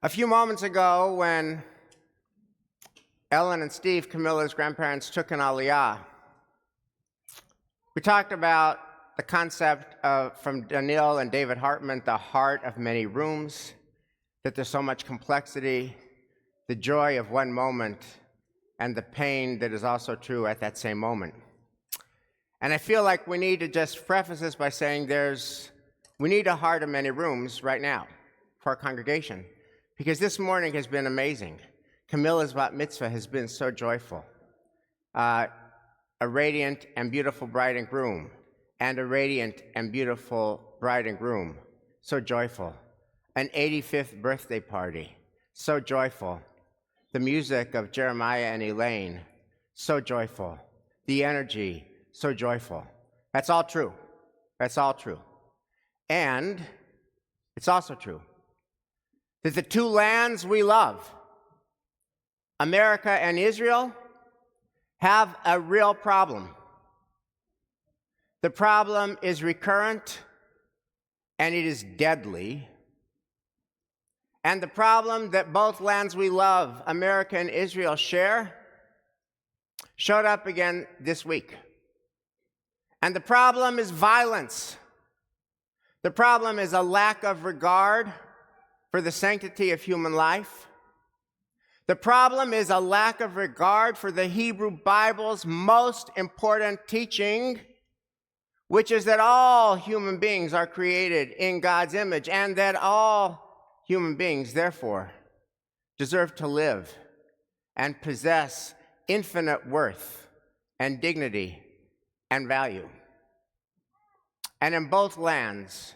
A few moments ago, when Ellen and Steve, Camilla's grandparents, took an aliyah, we talked about the concept of, from Daniel and David Hartman, the heart of many rooms, that there's so much complexity, the joy of one moment, and the pain that is also true at that same moment. And I feel like we need to just preface this by saying we need a heart of many rooms right now for our congregation, because this morning has been amazing. Camilla's bat mitzvah has been so joyful. A radiant and beautiful bride and groom, and a radiant and beautiful bride and groom, so joyful. An 85th birthday party, so joyful. The music of Jeremiah and Elaine, so joyful. The energy, so joyful. That's all true. That's all true. And it's also true that the two lands we love, America and Israel, have a real problem. The problem is recurrent, and it is deadly. And the problem that both lands we love, America and Israel, share, showed up again this week. And the problem is violence. The problem is a lack of regard for the sanctity of human life. The problem is a lack of regard for the Hebrew Bible's most important teaching, which is that all human beings are created in God's image, and that all human beings, therefore, deserve to live and possess infinite worth and dignity and value. And in both lands,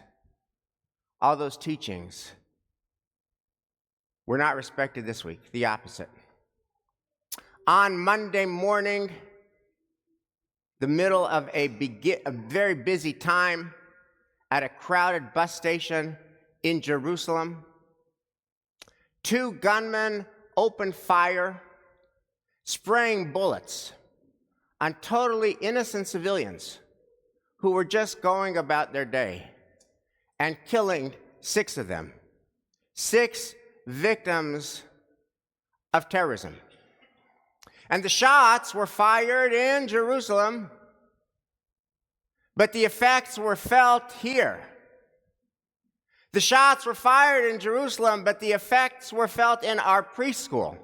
all those teachings were not respected this week, the opposite. On Monday morning, the middle of a very busy time at a crowded bus station in Jerusalem, two gunmen opened fire, spraying bullets on totally innocent civilians who were just going about their day, and killing 6 of them. 6 victims of terrorism. And the shots were fired in Jerusalem, but the effects were felt here. The shots were fired in Jerusalem, but the effects were felt in our preschool.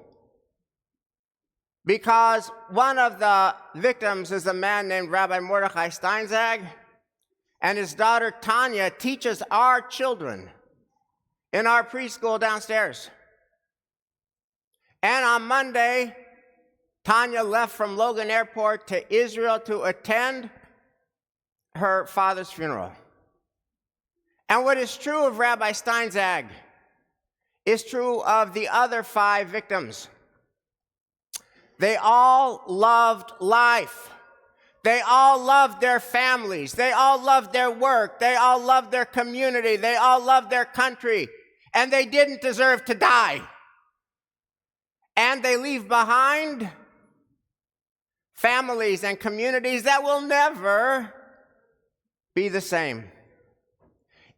Because one of the victims is a man named Rabbi Mordechai Steintzag, and his daughter Tanya teaches our children in our preschool downstairs. And on Monday, Tanya left from Logan Airport to Israel to attend her father's funeral. And what is true of Rabbi Steintzag is true of the other 5 victims. They all loved life. They all loved their families. They all loved their work. They all loved their community. They all loved their country. And they didn't deserve to die. And they leave behind families and communities that will never be the same.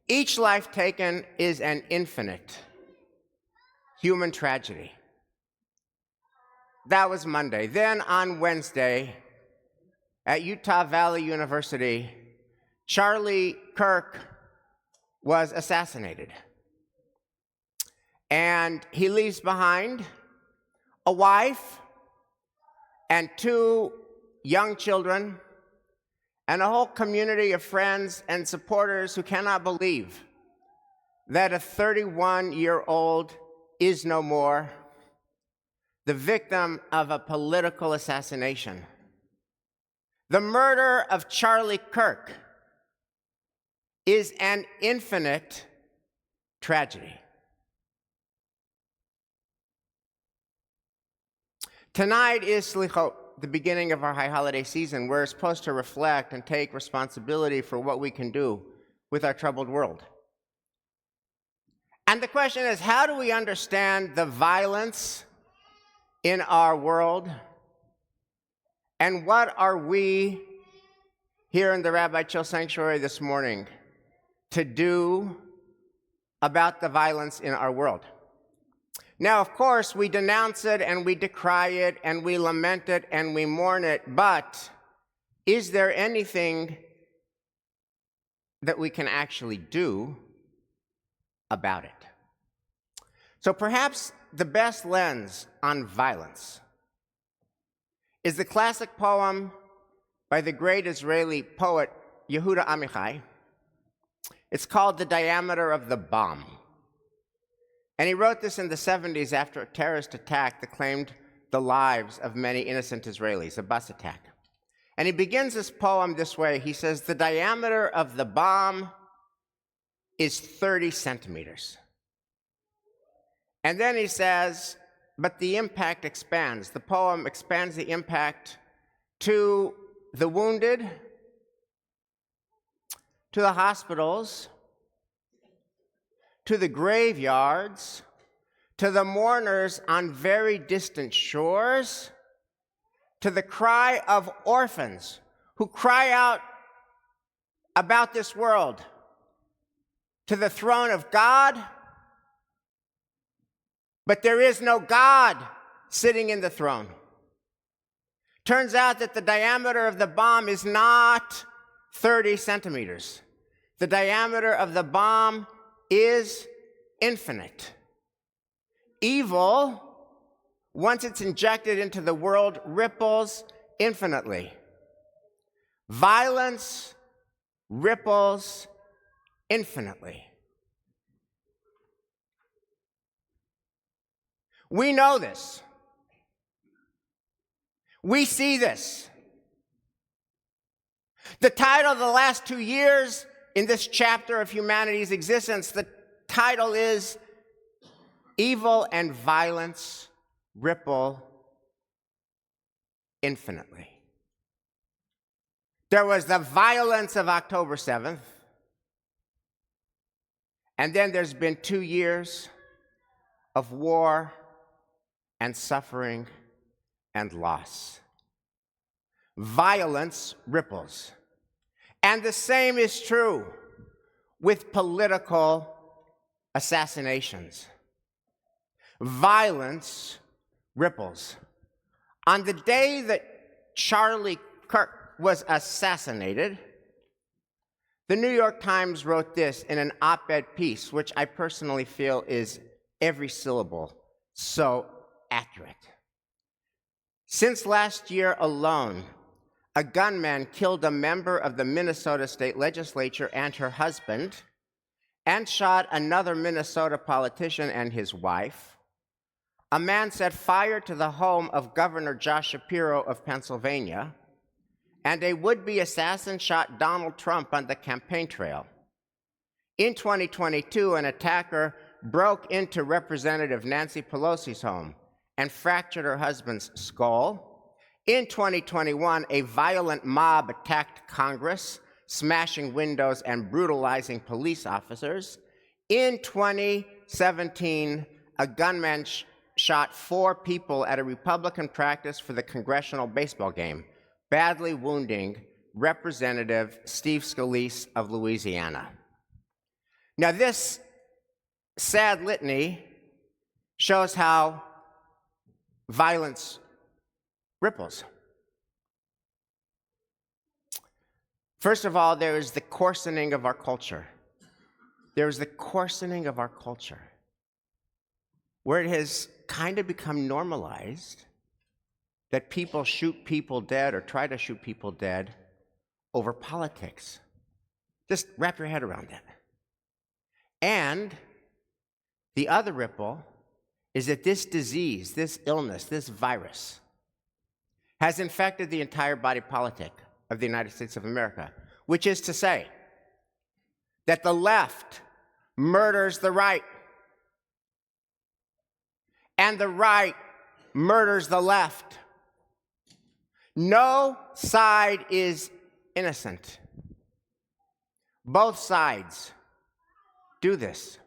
Each life taken is an infinite human tragedy. That was Monday. Then on Wednesday, at Utah Valley University, Charlie Kirk was assassinated. And he leaves behind a wife and 2 young children and a whole community of friends and supporters who cannot believe that a 31-year-old is no more, the victim of a political assassination. The murder of Charlie Kirk is an infinite tragedy. Tonight is Slichot, the beginning of our high holiday season. We're supposed to reflect and take responsibility for what we can do with our troubled world. And the question is, how do we understand the violence in our world? And what are we here in the Rabbi Chill Sanctuary this morning to do about the violence in our world? Now, of course, we denounce it and we decry it and we lament it and we mourn it, but is there anything that we can actually do about it? So perhaps the best lens on violence is the classic poem by the great Israeli poet Yehuda Amichai. It's called The Diameter of the Bomb. And he wrote this in the 70s after a terrorist attack that claimed the lives of many innocent Israelis, a bus attack. And he begins this poem this way. He says, the diameter of the bomb is 30 centimeters. And then he says, but the impact expands. The poem expands the impact to the wounded, to the hospitals, to the graveyards, to the mourners on very distant shores, to the cry of orphans who cry out about this world, to the throne of God, but there is no God sitting in the throne. Turns out that the diameter of the bomb is not 30 centimeters. The diameter of the bomb is infinite. Evil, once it's injected into the world, ripples infinitely. Violence ripples infinitely. We know this. We see this. The title of the last 2 years in this chapter of humanity's existence, the title is Evil and Violence Ripple Infinitely. There was the violence of October 7th, and then there's been 2 years of war and suffering and loss. Violence ripples. And the same is true with political assassinations. Violence ripples. On the day that Charlie Kirk was assassinated, the New York Times wrote this in an op-ed piece, which I personally feel is every syllable so accurate. Since last year alone, a gunman killed a member of the Minnesota State Legislature and her husband, and shot another Minnesota politician and his wife. A man set fire to the home of Governor Josh Shapiro of Pennsylvania, and a would-be assassin shot Donald Trump on the campaign trail. In 2022, an attacker broke into Representative Nancy Pelosi's home and fractured her husband's skull. In 2021, a violent mob attacked Congress, smashing windows and brutalizing police officers. In 2017, a gunman shot 4 people at a Republican practice for the congressional baseball game, badly wounding Representative Steve Scalise of Louisiana. Now, this sad litany shows how violence ripples. First of all, there is the coarsening of our culture. There is the coarsening of our culture, where it has kind of become normalized that people shoot people dead or try to shoot people dead over politics. Just wrap your head around that. And the other ripple is that this disease, this illness, this virus has infected the entire body politic of the United States of America, which is to say that the left murders the right, and the right murders the left. No side is innocent. Both sides do this.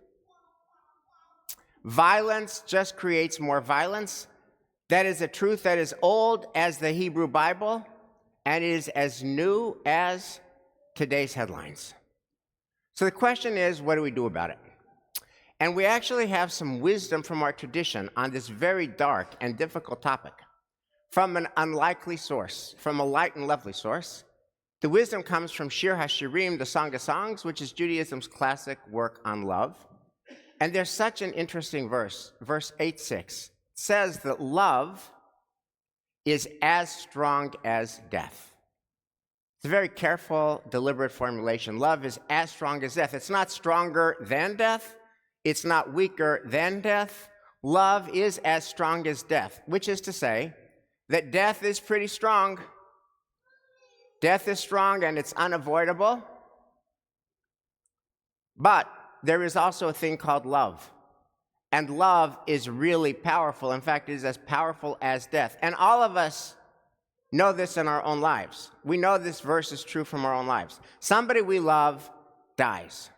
Violence just creates more violence. That is a truth that is old as the Hebrew Bible and is as new as today's headlines. So the question is, what do we do about it? And we actually have some wisdom from our tradition on this very dark and difficult topic from an unlikely source, from a light and lovely source. The wisdom comes from Shir HaShirim, the Song of Songs, which is Judaism's classic work on love. And there's such an interesting verse, verse 8:6. Says that love is as strong as death. It's a very careful, deliberate formulation. Love is as strong as death. It's not stronger than death. It's not weaker than death. Love is as strong as death, which is to say that death is pretty strong. Death is strong and it's unavoidable. But there is also a thing called love. And love is really powerful. In fact, it is as powerful as death. And all of us know this in our own lives. We know this verse is true from our own lives. Somebody we love dies.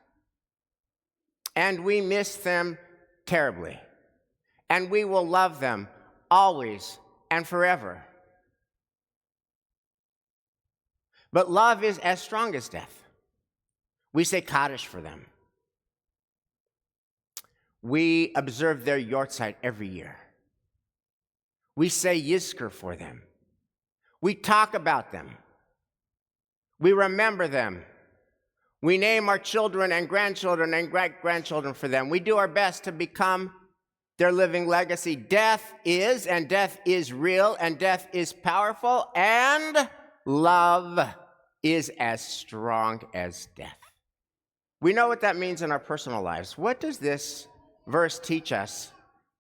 And we miss them terribly. And we will love them always and forever. But love is as strong as death. We say Kaddish for them. We observe their yortzeit every year. We say Yizkor for them. We talk about them. We remember them. We name our children and grandchildren and great-grandchildren for them. We do our best to become their living legacy. Death is, and death is real, and death is powerful, and love is as strong as death. We know what that means in our personal lives. What does this verse teach us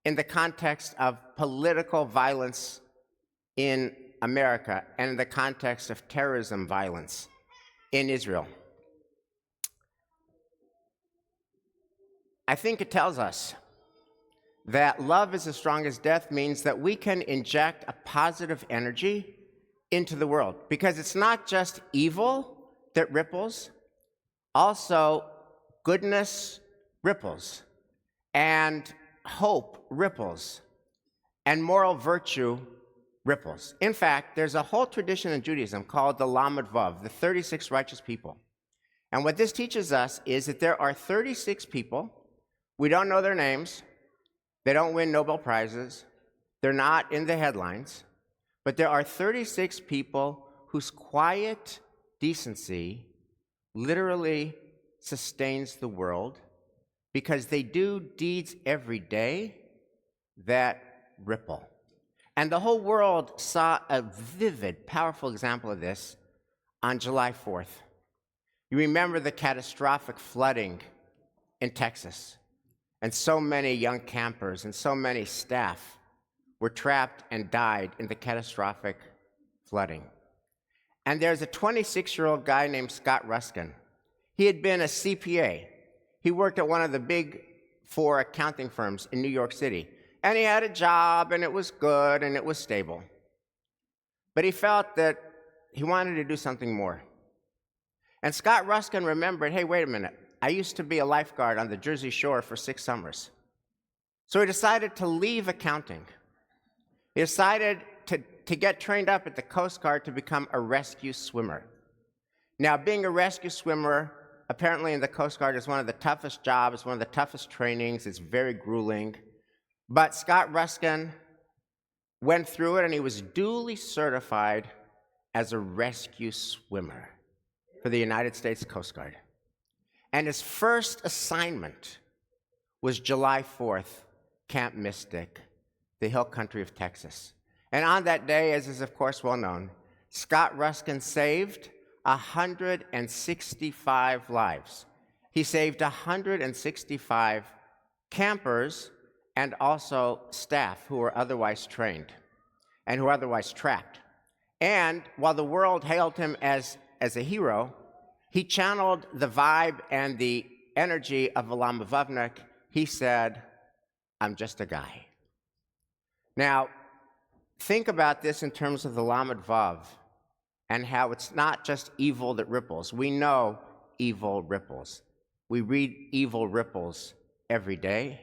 in the context of political violence in America and in the context of terrorism violence in Israel? I think it tells us that love is as strong as death means that we can inject a positive energy into the world, because it's not just evil that ripples, also goodness ripples, and hope ripples, and moral virtue ripples. In fact, there's a whole tradition in Judaism called the Lamed Vav, the 36 righteous people. And what this teaches us is that there are 36 people. We don't know their names. They don't win Nobel Prizes. They're not in the headlines. But there are 36 people whose quiet decency literally sustains the world, because they do deeds every day that ripple. And the whole world saw a vivid, powerful example of this on July 4th. You remember the catastrophic flooding in Texas, and so many young campers and so many staff were trapped and died in the catastrophic flooding. And there's a 26-year-old guy named Scott Ruskin. He had been a CPA. He worked at one of the big 4 accounting firms in New York City. And he had a job, and it was good, and it was stable. But he felt that he wanted to do something more. And Scott Ruskin remembered, hey, wait a minute. I used to be a lifeguard on the Jersey Shore for 6 summers. So he decided to leave accounting. He decided to get trained up at the Coast Guard to become a rescue swimmer. Now, being a rescue swimmer, apparently in the Coast Guard, is one of the toughest jobs, one of the toughest trainings. It's very grueling. But Scott Ruskin went through it, and he was duly certified as a rescue swimmer for the United States Coast Guard. And his first assignment was July 4th, Camp Mystic, the hill country of Texas. And on that day, as is of course well known, Scott Ruskin saved 165 lives. He saved 165 campers and also staff who were otherwise trained and who were otherwise trapped. And while the world hailed him as a hero, he channeled the vibe and the energy of Alam Vavnik. He said, I'm just a guy. Now, think about this in terms of the Lamed Vav and how it's not just evil that ripples. We know evil ripples. We read evil ripples every day.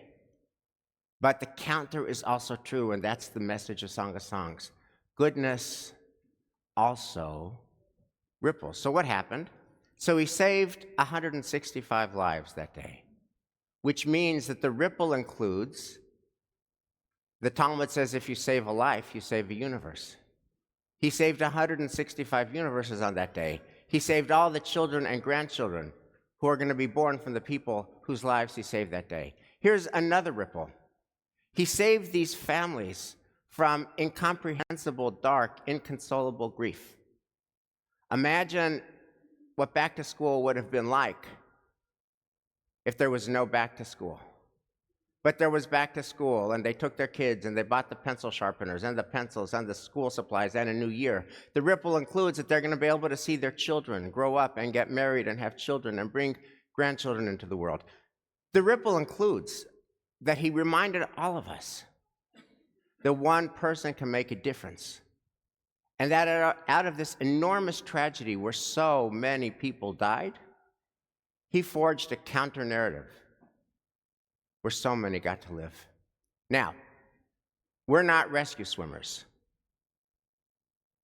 But the counter is also true, and that's the message of Song of Songs. Goodness also ripples. So what happened? So he saved 165 lives that day. which means that the ripple includes, the Talmud says, if you save a life, you save a universe. He saved 165 universes on that day. He saved all the children and grandchildren who are going to be born from the people whose lives he saved that day. Here's another ripple. He saved these families from incomprehensible, dark, inconsolable grief. Imagine what back to school would have been like if there was no back to school. But there was back to school, and they took their kids, and they bought the pencil sharpeners and the pencils and the school supplies and a new year. The ripple includes that they're going to be able to see their children grow up and get married and have children and bring grandchildren into the world. The ripple includes that he reminded all of us that one person can make a difference, and that out of this enormous tragedy where so many people died, he forged a counter-narrative where so many got to live. Now, we're not rescue swimmers.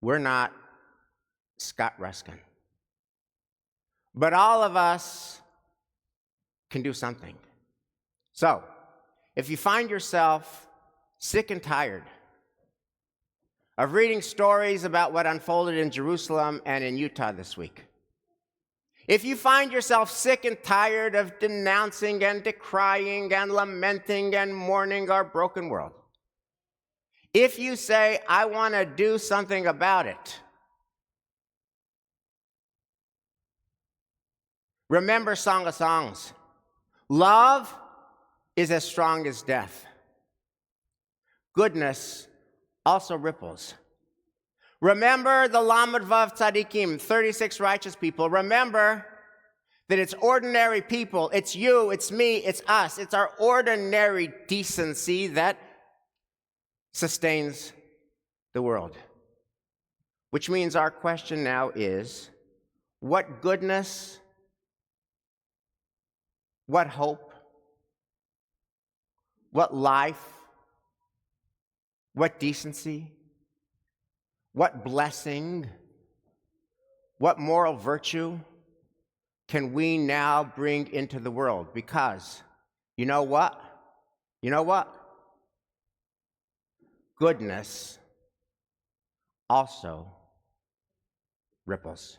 We're not Scott Ruskin. But all of us can do something. So, if you find yourself sick and tired of reading stories about what unfolded in Jerusalem and in Utah this week, if you find yourself sick and tired of denouncing and decrying and lamenting and mourning our broken world, if you say, I want to do something about it, remember Song of Songs. Love is as strong as death. Goodness also ripples. Remember the Lamed Vav Tzadikim, 36 righteous people. Remember that it's ordinary people. It's you, it's me, it's us. It's our ordinary decency that sustains the world. Which means our question now is, what goodness, what hope, what life, what decency, what blessing, what moral virtue can we now bring into the world? Because you know what? You know what? Goodness also ripples.